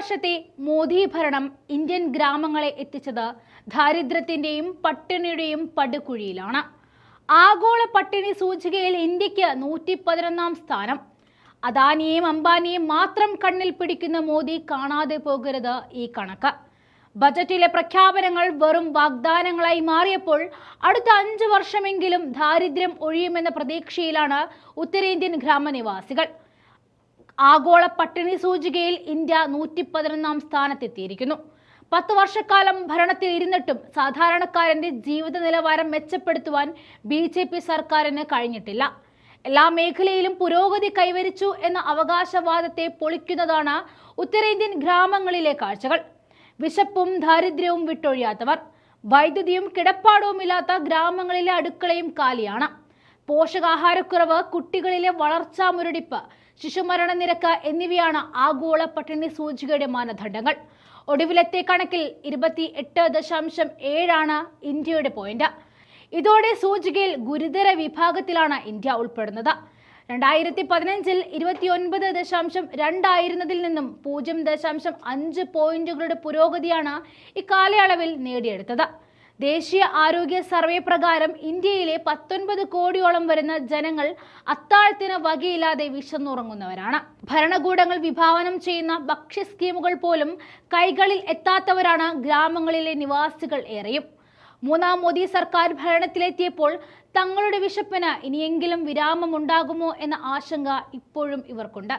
വർഷത്തെ മോദി ഭരണം ഇന്ത്യൻ ഗ്രാമങ്ങളെ എത്തിച്ചത് ദാരിദ്ര്യത്തിന്റെയും പട്ടിണിയുടെയും പടുകുഴിയിലാണ്. ആഗോള പട്ടിണി സൂചികയിൽ ഇന്ത്യക്ക് 111 സ്ഥാനം. അദാനിയെയും അംബാനിയെയും മാത്രം കണ്ണിൽ പിടിക്കുന്ന മോദി കാണാതെ പോകരുത് ഈ കണക്ക്. ബജറ്റിലെ പ്രഖ്യാപനങ്ങൾ വെറും വാഗ്ദാനങ്ങളായി മാറിയപ്പോൾ അടുത്ത 5 വർഷമെങ്കിലും ദാരിദ്ര്യം ഒഴിയുമെന്ന പ്രതീക്ഷയിലാണ് ഉത്തരേന്ത്യൻ ഗ്രാമനിവാസികൾ. ആഗോള പട്ടിണി സൂചികയിൽ ഇന്ത്യ 111 സ്ഥാനത്തെത്തിയിരിക്കുന്നു. 10 വർഷക്കാലം ഭരണത്തിൽ ഇരുന്നിട്ടും സാധാരണക്കാരന്റെ ജീവിത നിലവാരം മെച്ചപ്പെടുത്തുവാൻ BJP സർക്കാരിന് കഴിഞ്ഞിട്ടില്ല. എല്ലാ മേഖലയിലും പുരോഗതി കൈവരിച്ചു എന്ന അവകാശവാദത്തെ പൊളിക്കുന്നതാണ് ഉത്തരേന്ത്യൻ ഗ്രാമങ്ങളിലെ കാഴ്ചകൾ. വിശപ്പും ദാരിദ്ര്യവും വിട്ടൊഴിയാത്തവർ, വൈദ്യുതിയും കിടപ്പാടവുമില്ലാത്ത ഗ്രാമങ്ങളിലെ അടുക്കളയും കാലിയാണ്. പോഷകാഹാരക്കുറവ്, കുട്ടികളിലെ വളർച്ചാ മുരടിപ്പ്, ശിശുമരണ നിരക്ക് എന്നിവയാണ് ആഗോള പട്ടിണി സൂചികയുടെ മാനദണ്ഡങ്ങൾ. ഒടുവിലത്തെ കണക്കിൽ 28.7 ഇന്ത്യയുടെ പോയിന്റ്. ഇതോടെ സൂചികയിൽ ഗുരുതര വിഭാഗത്തിലാണ് ഇന്ത്യ ഉൾപ്പെടുന്നത്. 2015 29.2 ആയിരുന്നതിൽ നിന്നും 0.5 പോയിന്റുകളുടെ പുരോഗതിയാണ് ഇക്കാലയളവിൽ നേടിയെടുത്തത്. ദേശീയ ആരോഗ്യ സർവേ പ്രകാരം ഇന്ത്യയിലെ 19 കോടിയോളം വരുന്ന ജനങ്ങൾ അത്താഴത്തിന് വകയില്ലാതെ വിശന്നുറങ്ങുന്നവരാണ്. ഭരണകൂടങ്ങൾ വിഭാവനം ചെയ്യുന്ന ഭക്ഷ്യ സ്കീമുകൾ പോലും കൈകളിൽ എത്താത്തവരാണ് ഗ്രാമങ്ങളിലെ നിവാസികൾ ഏറെയും. 3ാം മോദി സർക്കാർ ഭരണത്തിലെത്തിയപ്പോൾ തങ്ങളുടെ വിശപ്പിന് ഇനിയെങ്കിലും വിരാമമുണ്ടാകുമോ എന്ന ആശങ്ക ഇപ്പോഴും ഇവർക്കുണ്ട്.